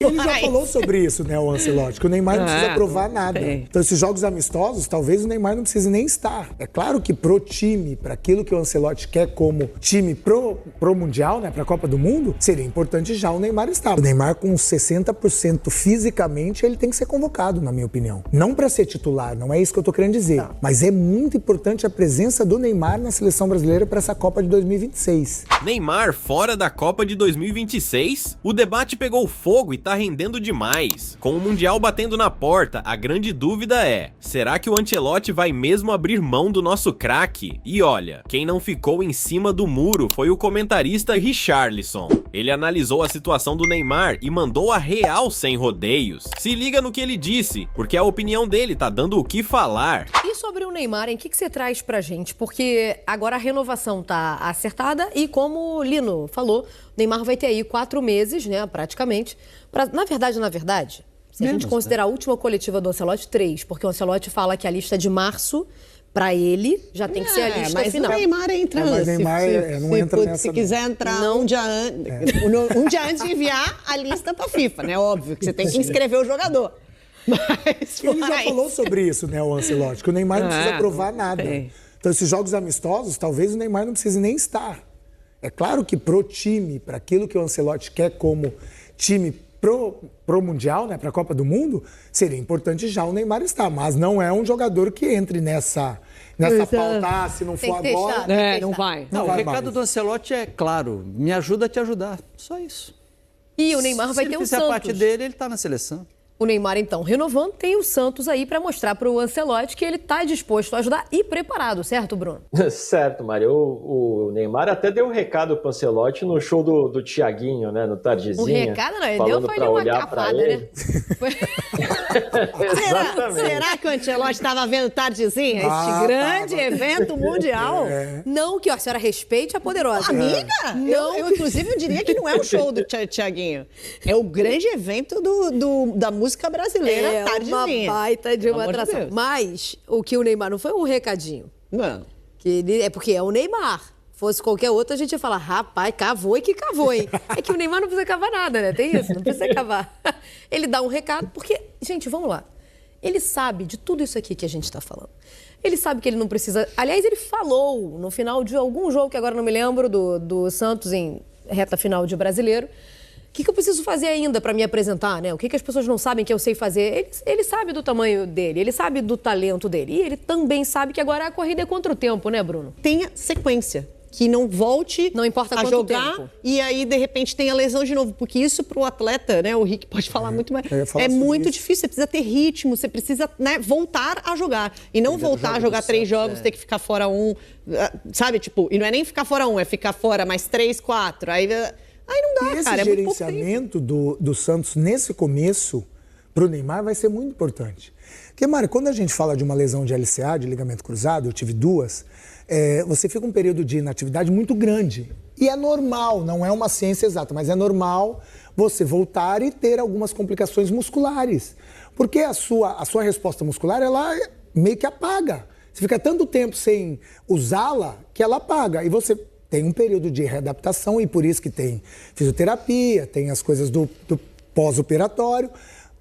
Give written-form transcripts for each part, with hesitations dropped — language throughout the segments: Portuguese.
Ele já falou sobre isso, né, o Ancelotti, que o Neymar não precisa provar nada. Então, esses jogos amistosos, talvez o Neymar não precise nem estar. É claro que pro time, para aquilo que o Ancelotti quer como time pro Mundial, né, pra Copa do Mundo, seria importante já o Neymar estar. O Neymar com 60% fisicamente, ele tem que ser convocado, na minha opinião. Não para ser titular, não é isso que eu tô querendo dizer. Mas é muito importante a presença do Neymar na seleção brasileira para essa Copa de 2026. Neymar fora da Copa de 2026? O debate pegou fogo e tá rendendo demais. Com o Mundial batendo na porta, a grande dúvida é: será que o Ancelotti vai mesmo abrir mão do nosso craque? E olha, quem não ficou em cima do muro foi o comentarista Richarlison. Ele analisou a situação do Neymar e mandou a real sem rodeios. Se liga no que ele disse, porque a opinião dele tá dando o que falar. E sobre o Neymar, em que você traz pra gente? Porque agora a renovação tá acertada e, como o Lino falou, o Neymar vai ter aí 4 meses, né, praticamente. Na verdade, se a gente considerar a última coletiva do Ancelotti, 3, porque o Ancelotti fala que a lista de março, pra ele, já tem que ser a lista mas final. Mas o Neymar entra mas o Neymar não entra nessa. Se quiser entrar um dia antes de enviar a lista pra FIFA, né? Óbvio que você tem que inscrever o jogador. Mas ele já falou sobre isso, né, o Ancelotti, que o Neymar não precisa provar nada. Então, esses jogos amistosos, talvez o Neymar não precise nem estar. É claro que pro time, para aquilo que o Ancelotti quer como time pro Mundial, né, pra Copa do Mundo, seria importante já o Neymar estar. Mas não é um jogador que entre nessa pauta, se não for agora... Não vai. Não, o recado do Ancelotti é claro, me ajuda a te ajudar. Só isso. E o Neymar vai ter o Santos. Se ele fizer parte dele, ele tá na seleção. O Neymar, então, renovando, tem o Santos aí para mostrar para o Ancelotti que ele está disposto a ajudar e preparado, certo, Bruno? Certo, Mário. O Neymar até deu um recado pro Ancelotti no show do Thiaguinho, né, no Tardezinha. Um recado, não, ele deu foi uma cafada, né? Será que o Ancelotti estava vendo Tardezinha? Este grande evento mundial? Não, que a senhora respeite a poderosa. Amiga, eu inclusive eu diria que não é o show do Thiaguinho. É o grande evento da música brasileira, Tardezinha. Uma baita de uma atração. Mas o que o Neymar não foi um recadinho. Não. É porque é o Neymar. Fosse qualquer outro, a gente ia falar, rapaz, cavou e que cavou, hein? É que o Neymar não precisa cavar nada, né? Tem isso, não precisa cavar. Ele dá um recado, porque, gente, vamos lá. Ele sabe de tudo isso aqui que a gente está falando. Ele sabe que ele não precisa... Aliás, ele falou no final de algum jogo, que agora não me lembro, do Santos em reta final de Brasileiro. O que eu preciso fazer ainda para me apresentar, né? O que as pessoas não sabem que eu sei fazer? Ele sabe do tamanho dele, ele sabe do talento dele. E ele também sabe que agora a corrida é contra o tempo, né, Bruno? Tenha sequência. Que não volte não importa a jogar tempo. E aí, de repente, tem a lesão de novo. Porque isso, pro atleta, né? O Rick pode falar muito mais. É muito difícil. Você precisa ter ritmo, você precisa, né, voltar a jogar. E não voltar a jogar 3 jogos, ter que ficar fora um. Sabe, tipo, e não é nem ficar fora um, é ficar fora mais 3, 4. Aí não dá, e cara. Esse gerenciamento do Santos nesse começo, pro Neymar, vai ser muito importante. Porque, Mário, quando a gente fala de uma lesão de LCA, de ligamento cruzado, eu tive 2, você fica um período de inatividade muito grande. E é normal, não é uma ciência exata, mas é normal você voltar e ter algumas complicações musculares. Porque a sua resposta muscular, ela meio que apaga. Você fica tanto tempo sem usá-la que ela apaga. E você tem um período de readaptação e por isso que tem fisioterapia, tem as coisas do pós-operatório.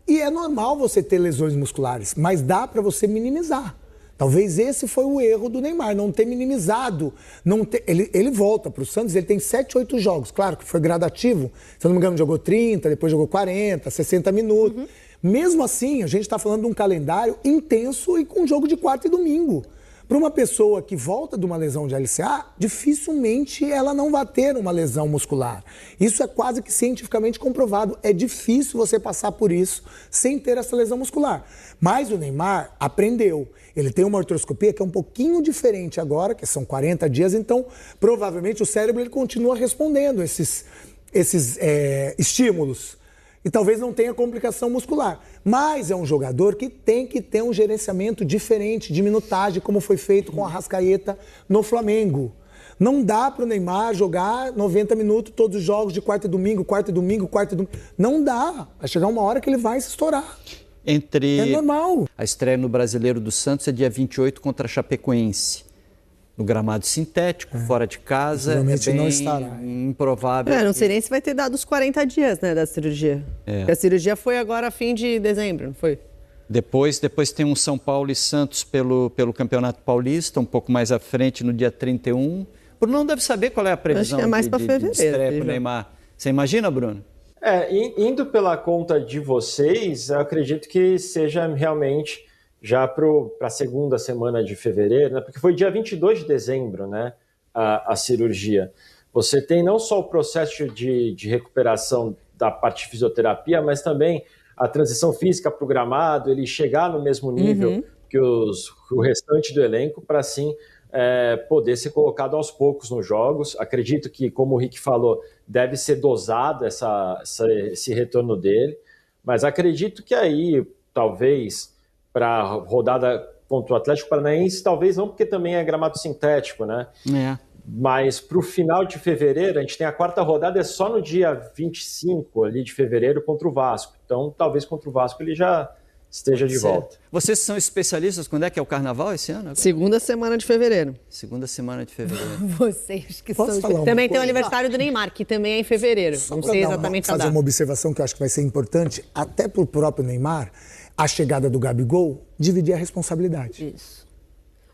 E é normal você ter lesões musculares, mas dá para você minimizar. Talvez esse foi o erro do Neymar, não ter minimizado. Ele volta para o Santos, ele tem 7, 8 jogos. Claro que foi gradativo. Se eu não me engano, jogou 30, depois jogou 40, 60 minutos. Mesmo assim, a gente está falando de um calendário intenso e com jogo de quarta e domingo. Para uma pessoa que volta de uma lesão de LCA, dificilmente ela não vai ter uma lesão muscular. Isso é quase que cientificamente comprovado. É difícil você passar por isso sem ter essa lesão muscular. Mas o Neymar aprendeu. Ele tem uma artroscopia que é um pouquinho diferente agora, que são 40 dias, então provavelmente o cérebro ele continua respondendo esses estímulos. E talvez não tenha complicação muscular. Mas é um jogador que tem que ter um gerenciamento diferente de minutagem, como foi feito com a Arrascaeta no Flamengo. Não dá para o Neymar jogar 90 minutos todos os jogos de quarta e domingo, quarta e domingo, quarta e domingo. Não dá. Vai chegar uma hora que ele vai se estourar. É normal. A estreia no Brasileiro do Santos é dia 28 contra a Chapecoense. no gramado sintético, fora de casa, Possivelmente é bem não estará. improvável. Não sei nem se vai ter dado os 40 dias, né, da cirurgia. Porque a cirurgia foi agora fim de dezembro, não foi? Depois tem um São Paulo e Santos pelo Campeonato Paulista, um pouco mais à frente, no dia 31. Bruno não deve saber qual é a previsão Acho que é mais de pra fevereiro, estreia para o já. Neymar. Você imagina, Bruno? Indo pela conta de vocês, eu acredito que seja realmente já para a segunda semana de fevereiro, né? Porque foi dia 22 de dezembro, né, a cirurgia. Você tem não só o processo de recuperação da parte de fisioterapia, mas também a transição física para o gramado, ele chegar no mesmo nível que o restante do elenco, para assim poder ser colocado aos poucos nos jogos. Acredito que, como o Rick falou, deve ser dosado esse retorno dele, mas acredito que aí, talvez, para a rodada contra o Atlético Paranaense, talvez não, porque também é gramado sintético, né? Mas para o final de fevereiro, a gente tem a quarta rodada, é só no dia 25 ali de fevereiro contra o Vasco. Então, talvez contra o Vasco ele já esteja de volta. Vocês são especialistas, quando é que é o Carnaval esse ano? Segunda semana de fevereiro. Segunda semana de fevereiro. Vocês que Posso são... falar uma Também tem o coisa? aniversário do Neymar, que também é em fevereiro. Só Não pra sei dar exatamente a fazer data. uma observação que eu acho que vai ser importante, até para o próprio Neymar, a chegada do Gabigol, dividir a responsabilidade. Isso.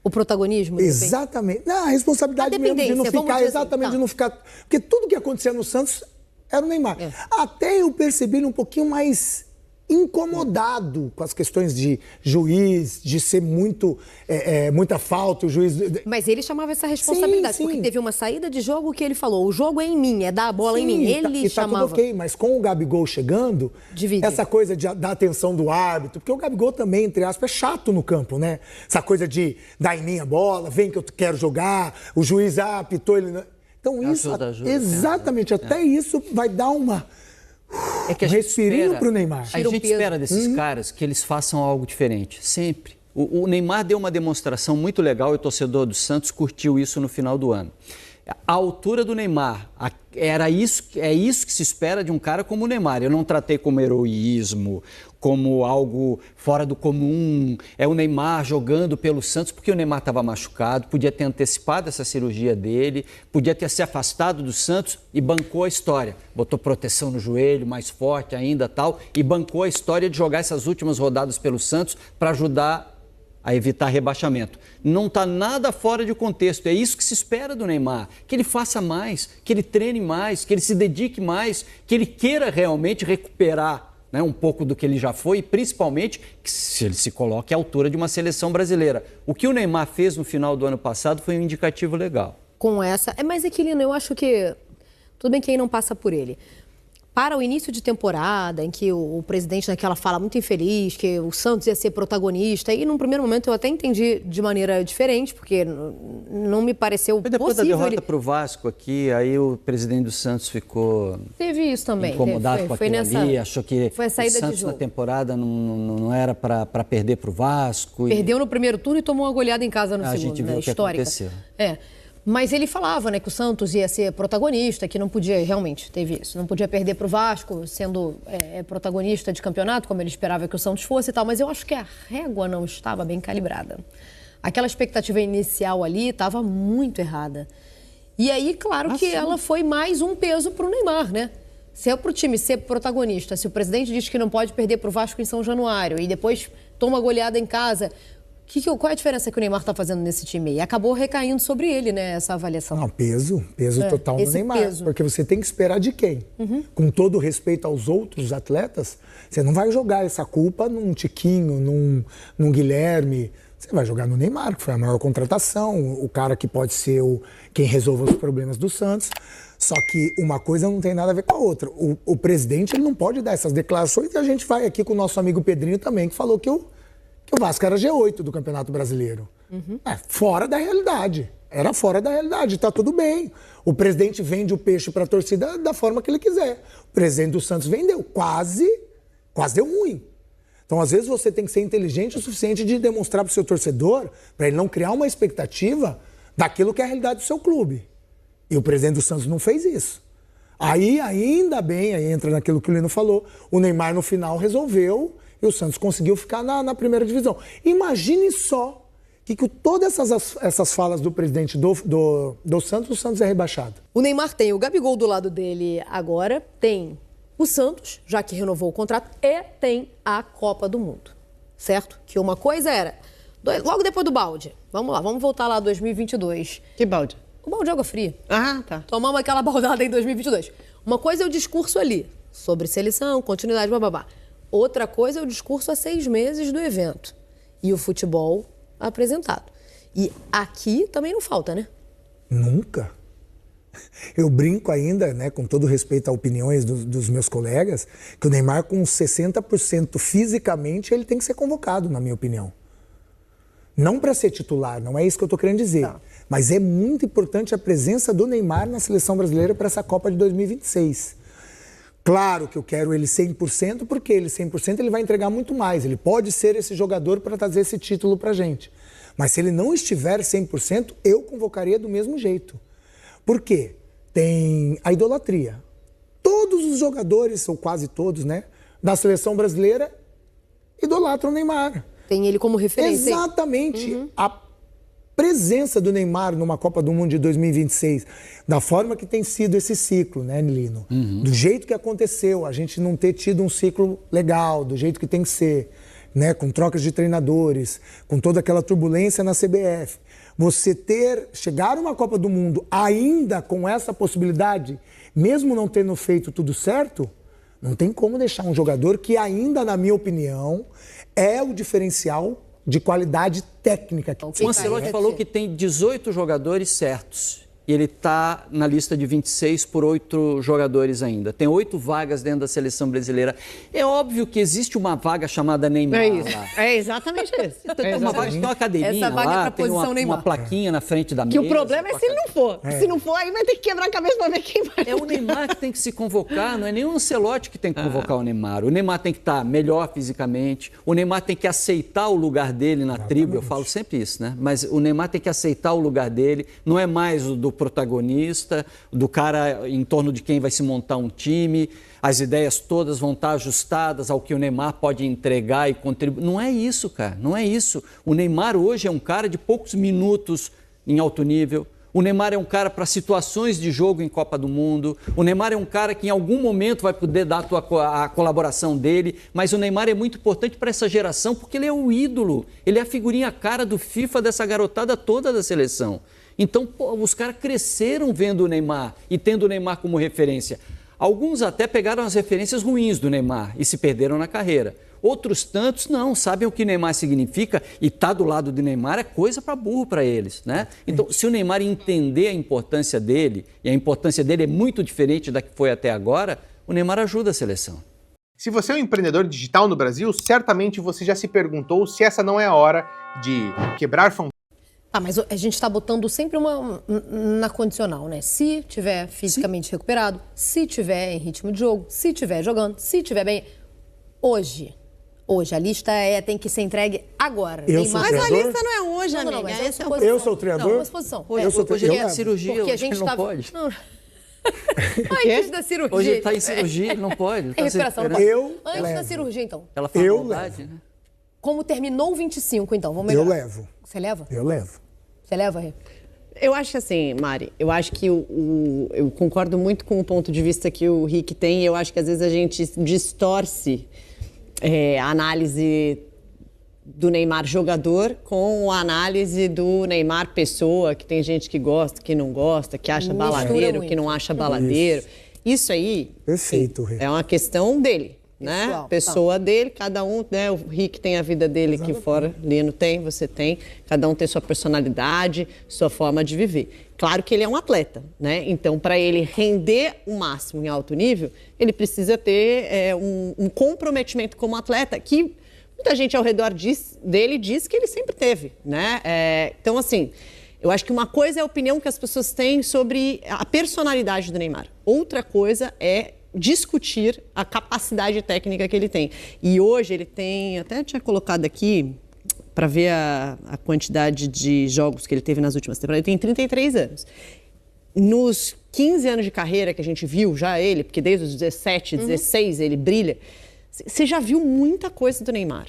O protagonismo? de repente? Exatamente. Não, a responsabilidade A mesmo de não dependência, vamos ficar, dizer assim, exatamente, tá. de não ficar... Porque tudo que acontecia no Santos era o Neymar. Até eu percebi ele um pouquinho mais incomodado com as questões de juiz, de ser muita falta, o juiz... Mas ele chamava essa responsabilidade, Sim, sim. porque teve uma saída de jogo que ele falou, o jogo é em mim, é dar a bola em mim. Sim, Ele tá chamava... tudo ok, mas com o Gabigol chegando, Divide. essa coisa da atenção do árbitro, porque o Gabigol também, entre aspas, é chato no campo, né? Essa coisa de dar em mim a bola, vem que eu quero jogar, o juiz apitou, ele... Então isso, Ajuda. exatamente, até isso vai dar uma... É Um respirinho pro Neymar. A Tira um gente peso. espera desses caras que eles façam algo diferente, sempre. O Neymar deu uma demonstração muito legal e o torcedor do Santos curtiu isso no final do ano. A altura do Neymar, é isso que se espera de um cara como o Neymar. Eu não tratei como heroísmo, como algo fora do comum. É o Neymar jogando pelo Santos, porque o Neymar estava machucado, podia ter antecipado essa cirurgia dele, podia ter se afastado do Santos e bancou a história. Botou proteção no joelho, mais forte ainda, tal, e bancou a história de jogar essas últimas rodadas pelo Santos para ajudar a evitar rebaixamento. Não está nada fora de contexto, é isso que se espera do Neymar, que ele faça mais, que ele treine mais, que ele se dedique mais, que ele queira realmente recuperar, né, um pouco do que ele já foi e principalmente que se ele se coloque à altura de uma seleção brasileira. O que o Neymar fez no final do ano passado foi um indicativo legal. Com essa... Mas, Aquilino, eu acho que... Tudo bem que aí não passa por ele. Para o início de temporada, em que o presidente naquela fala muito infeliz, que o Santos ia ser protagonista, e num primeiro momento eu até entendi de maneira diferente, porque não me pareceu Mas depois possível. da derrota para o Vasco aqui, aí o presidente do Santos ficou Teve isso também. incomodado com aquilo ali, achou que foi a saída o Santos de jogo. na temporada não era para perder para o Vasco. Perdeu no primeiro turno e tomou uma goleada em casa no A segundo, gente viu né? o que Histórica. aconteceu. Mas ele falava, né, que o Santos ia ser protagonista, que não podia, realmente, teve isso, não podia perder para o Vasco, sendo protagonista de campeonato, como ele esperava que o Santos fosse e tal, mas eu acho que a régua não estava bem calibrada. Aquela expectativa inicial ali estava muito errada. E aí, claro que ela foi mais um peso para o Neymar, né? Se é para o time ser protagonista, se o presidente diz que não pode perder para o Vasco em São Januário e depois toma goleada em casa... Qual é a diferença que o Neymar está fazendo nesse time? E acabou recaindo sobre ele, né, essa avaliação. Não, peso total no Neymar. Peso. Porque você tem que esperar de quem? Com todo respeito aos outros atletas, você não vai jogar essa culpa num Tiquinho, num Guilherme. Você vai jogar no Neymar, que foi a maior contratação, o cara que pode ser quem resolva os problemas do Santos. Só que uma coisa não tem nada a ver com a outra. O presidente ele não pode dar essas declarações e a gente vai aqui com o nosso amigo Pedrinho também, que falou que o Vasco era G8 do Campeonato Brasileiro. Fora da realidade. Era fora da realidade, tá tudo bem. O presidente vende o peixe para a torcida da forma que ele quiser. O presidente do Santos vendeu, quase deu ruim. Então, às vezes, você tem que ser inteligente o suficiente de demonstrar para o seu torcedor, para ele não criar uma expectativa daquilo que é a realidade do seu clube. E o presidente do Santos não fez isso. Aí, ainda bem, aí entra naquilo que o Lino falou, o Neymar no final resolveu... E o Santos conseguiu ficar na primeira divisão. Imagine só que todas essas falas do presidente do Santos, o Santos é rebaixado. O Neymar tem o Gabigol do lado dele agora, tem o Santos, já que renovou o contrato, e tem a Copa do Mundo, certo? Que uma coisa era, logo depois do balde, vamos lá, vamos voltar lá 2022. Que balde? O balde de água fria. Ah, tá. Tomamos aquela baldada em 2022. Uma coisa é o discurso ali, sobre seleção, continuidade, bababá. Outra coisa é o discurso há 6 meses do evento. E o futebol apresentado. E aqui também não falta, né? Nunca. Eu brinco ainda, né, com todo respeito às opiniões dos meus colegas, que o Neymar com 60% fisicamente, ele tem que ser convocado, na minha opinião. Não para ser titular, não é isso que eu estou querendo dizer. Tá. Mas é muito importante a presença do Neymar na seleção brasileira para essa Copa de 2026. Claro que eu quero ele 100%, porque ele 100% ele vai entregar muito mais. Ele pode ser esse jogador para trazer esse título para a gente. Mas se ele não estiver 100%, eu convocaria do mesmo jeito. Por quê? Tem a idolatria. Todos os jogadores, ou quase todos, né, da seleção brasileira idolatram o Neymar. Tem ele como referência. Exatamente. A presença do Neymar numa Copa do Mundo de 2026, da forma que tem sido esse ciclo, né, Nilino? Do jeito que aconteceu, a gente não ter tido um ciclo legal, do jeito que tem que ser, né, com trocas de treinadores, com toda aquela turbulência na CBF. Você chegar a uma Copa do Mundo ainda com essa possibilidade, mesmo não tendo feito tudo certo, não tem como deixar um jogador que ainda, na minha opinião, é o diferencial de qualidade técnica. O Ancelotti falou que tem 18 jogadores certos. E ele está na lista de 26 por 8 jogadores ainda. Tem 8 vagas dentro da seleção brasileira. É óbvio que existe uma vaga chamada Neymar. É isso. Lá. É exatamente isso. Tem uma vaga que tem uma cadeirinha lá, tem uma plaquinha na frente da mesa. Que o problema é se ele não for. Se não for, aí vai ter que quebrar a cabeça para ver quem vai. É o Neymar que tem que se convocar, não é nem o Ancelotti que tem que convocar o Neymar. O Neymar tem que estar melhor fisicamente, o Neymar tem que aceitar o lugar dele na tribo. Eu falo sempre isso, né? Mas o Neymar tem que aceitar o lugar dele, não é mais o do protagonista, do cara em torno de quem vai se montar um time, as ideias todas vão estar ajustadas ao que o Neymar pode entregar e contribuir. Não é isso, cara, não é isso. O Neymar hoje é um cara de poucos minutos em alto nível. O Neymar é um cara para situações de jogo em Copa do Mundo. O Neymar é um cara que em algum momento vai poder dar a colaboração dele. Mas o Neymar é muito importante para essa geração porque ele é o ídolo. Ele é a figurinha cara do FIFA dessa garotada toda da seleção. Então, os caras cresceram vendo o Neymar e tendo o Neymar como referência. Alguns até pegaram as referências ruins do Neymar e se perderam na carreira. Outros tantos não, sabem o que Neymar significa e estar do lado de Neymar é coisa para burro para eles, né? Então, se o Neymar entender a importância dele, e a importância dele é muito diferente da que foi até agora, o Neymar ajuda a seleção. Se você é um empreendedor digital no Brasil, certamente você já se perguntou se essa não é a hora de quebrar fronteiras. Ah, mas a gente está botando sempre na condicional, né? Se tiver fisicamente recuperado, se tiver em ritmo de jogo, se tiver jogando, se tiver bem. Hoje, a lista tem que ser entregue agora. Mas a lista não é hoje, amiga. Não, eu sou o treinador? Não, uma exposição. Eu sou o treinador. Hoje é cirurgia, porque a gente não tá... pode. Não. Antes da cirurgia. Hoje ele está em cirurgia, ele não pode. É recuperação. Antes da cirurgia, então. Ela faz maldade, né? Como terminou o 25, então? Vamos Eu levo. Você leva? Eu levo. Você leva, Rê? Eu acho que assim, Mari, eu acho que eu concordo muito com o ponto de vista que o Rick tem. Eu acho que às vezes a gente distorce a análise do Neymar jogador com a análise do Neymar pessoa, que tem gente que gosta, que não gosta, que acha baladeiro, que não acha baladeiro. Isso aí, perfeito, Rê. É uma questão dele. Né? Pessoal, pessoa dele, cada um, né? O Rick tem a vida dele aqui fora, Lino tem, você tem, cada um tem sua personalidade, sua forma de viver. Claro que ele é um atleta, né? Então, para ele render o máximo em alto nível, ele precisa ter um comprometimento como atleta, que muita gente ao redor dele diz que ele sempre teve, né? Então, assim, eu acho que uma coisa é a opinião que as pessoas têm sobre a personalidade do Neymar. Outra coisa é discutir a capacidade técnica que ele tem. E hoje ele tem, até tinha colocado aqui, para ver a quantidade de jogos que ele teve nas últimas temporadas, ele tem 33 anos. Nos 15 anos de carreira que a gente viu já ele, porque desde os 17, 16 ele brilha, você já viu muita coisa do Neymar.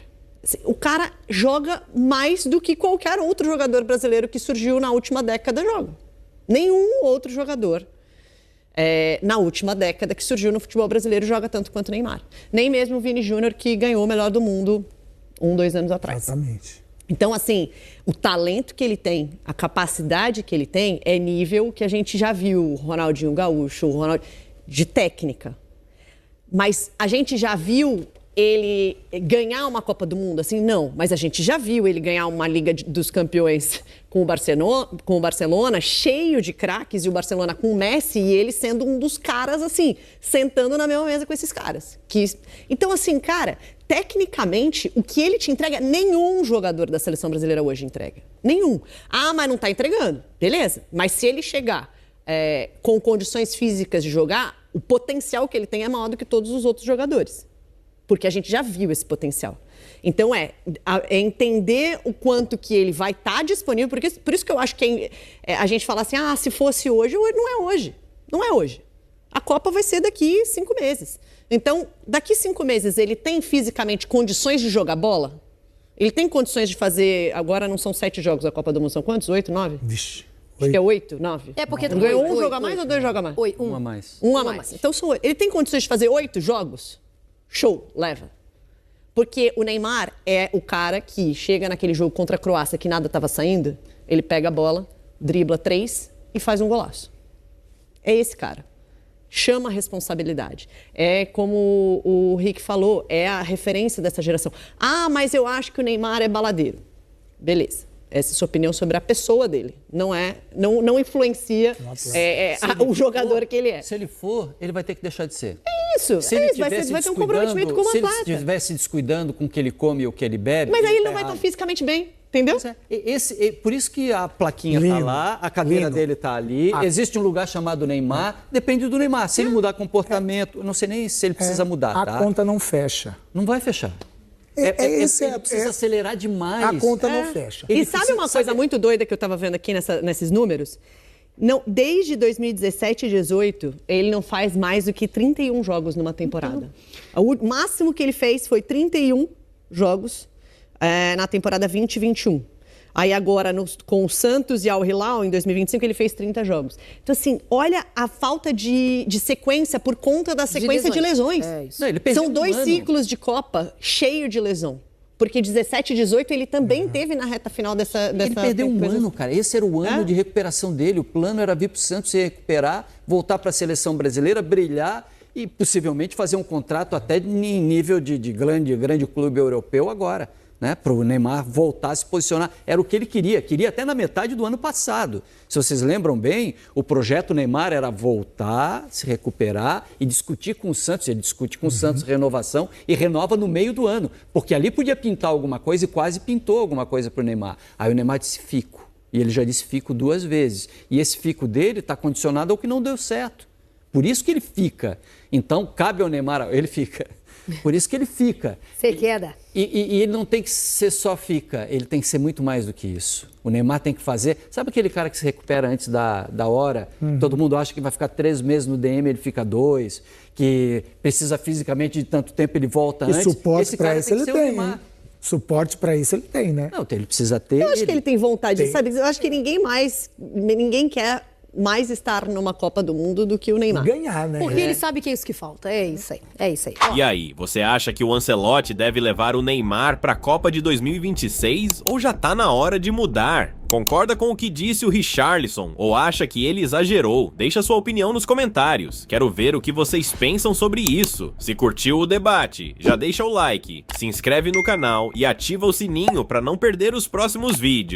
O cara joga mais do que qualquer outro jogador brasileiro que surgiu na última década joga. Nenhum outro jogador na última década que surgiu no futebol brasileiro joga tanto quanto o Neymar. Nem mesmo o Vini Júnior, que ganhou o melhor do mundo 2 anos atrás. Exatamente. Então, assim, o talento que ele tem, a capacidade que ele tem é nível que a gente já viu, o Ronaldinho Gaúcho, de técnica. Mas a gente já viu ele ganhar uma Copa do Mundo? Assim, não. Mas a gente já viu ele ganhar uma Liga dos Campeões com o Barcelona, cheio de craques, e o Barcelona com o Messi, e ele sendo um dos caras, assim, sentando na mesma mesa com esses caras. Então, assim, cara, tecnicamente, o que ele te entrega, nenhum jogador da seleção brasileira hoje entrega. Nenhum. Ah, mas não tá entregando. Beleza. Mas se ele chegar com condições físicas de jogar, o potencial que ele tem é maior do que todos os outros jogadores. Porque a gente já viu esse potencial. Então, é entender o quanto que ele vai estar disponível. Por isso que eu acho que a gente fala assim, se fosse hoje, não é hoje. Não é hoje. A Copa vai ser daqui 5 meses. Então, daqui 5 meses, ele tem fisicamente condições de jogar bola? Ele tem condições de fazer... Agora não são 7 jogos a Copa do Mundo, são quantos? 8, 9? Vixe. Acho que é 8, 9. É porque... Ganhou um joga mais ou 2 joga mais? Um a mais. Um a mais. Então, ele tem condições de fazer 8 jogos? Show, leva. Porque o Neymar é o cara que chega naquele jogo contra a Croácia que nada estava saindo, ele pega a bola, dribla 3 e faz um golaço. É esse cara. Chama a responsabilidade. É como o Rick falou, é a referência dessa geração. Mas eu acho que o Neymar é baladeiro. Beleza. Essa é a sua opinião sobre a pessoa dele. Não influencia o jogador que ele é. Se ele for, ele vai ter que deixar de ser. Isso. Vai ter um comprometimento com o atleta. Se ele estiver se descuidando com o que ele come e o que ele bebe... Mas aí ele não vai estar fisicamente bem, entendeu? Por isso que a plaquinha está lá, a cadeira dele está ali, existe um lugar chamado Neymar, depende do Neymar. Se ele mudar comportamento, eu não sei nem se ele precisa mudar, A conta não fecha. Não vai fechar. Ele precisa acelerar demais. A conta não fecha. E sabe uma coisa muito doida que eu estava vendo aqui nesses números? Não, desde 2017 e 2018, ele não faz mais do que 31 jogos numa temporada. O máximo que ele fez foi 31 jogos na temporada 2021. Aí agora, com o Santos e Al Hilal, em 2025, ele fez 30 jogos. Então, assim, olha a falta de sequência por conta da sequência de lesões. Não, ele perdeu São 2 ciclos de Copa cheio de lesão. Porque 17 e 18 ele também teve na reta final dessa Ele perdeu um ano, cara. Esse era o ano de recuperação dele. O plano era vir para o Santos se recuperar, voltar para a seleção brasileira, brilhar e possivelmente fazer um contrato até em nível de grande clube europeu agora. Né, para o Neymar voltar a se posicionar. Era o que ele queria até na metade do ano passado. Se vocês lembram bem, o projeto Neymar era voltar, se recuperar e discutir com o Santos. Ele discute com o Santos renovação e renova no meio do ano, porque ali podia pintar alguma coisa e quase pintou alguma coisa para o Neymar. Aí o Neymar disse fico, e ele já disse fico 2 vezes. E esse fico dele está condicionado ao que não deu certo. Por isso que ele fica. Então, cabe ao Neymar, ele fica. Por isso que ele fica. Você queda. E ele não tem que ser só fica, ele tem que ser muito mais do que isso. O Neymar tem que fazer... Sabe aquele cara que se recupera antes da hora? Todo mundo acha que vai ficar 3 meses no DM, ele fica 2, que precisa fisicamente de tanto tempo, ele volta antes. E suporte para isso ele tem. Suporte para isso ele tem, né? Não, ele precisa ter. Eu acho que ele tem vontade, sabe? Eu acho que ninguém quer mais estar numa Copa do Mundo do que o Neymar. Ganhar, né? Porque ele sabe que é isso que falta. É isso aí. E aí, você acha que o Ancelotti deve levar o Neymar para a Copa de 2026 ou já tá na hora de mudar? Concorda com o que disse o Richarlison ou acha que ele exagerou? Deixa sua opinião nos comentários. Quero ver o que vocês pensam sobre isso. Se curtiu o debate, já deixa o like, se inscreve no canal e ativa o sininho para não perder os próximos vídeos.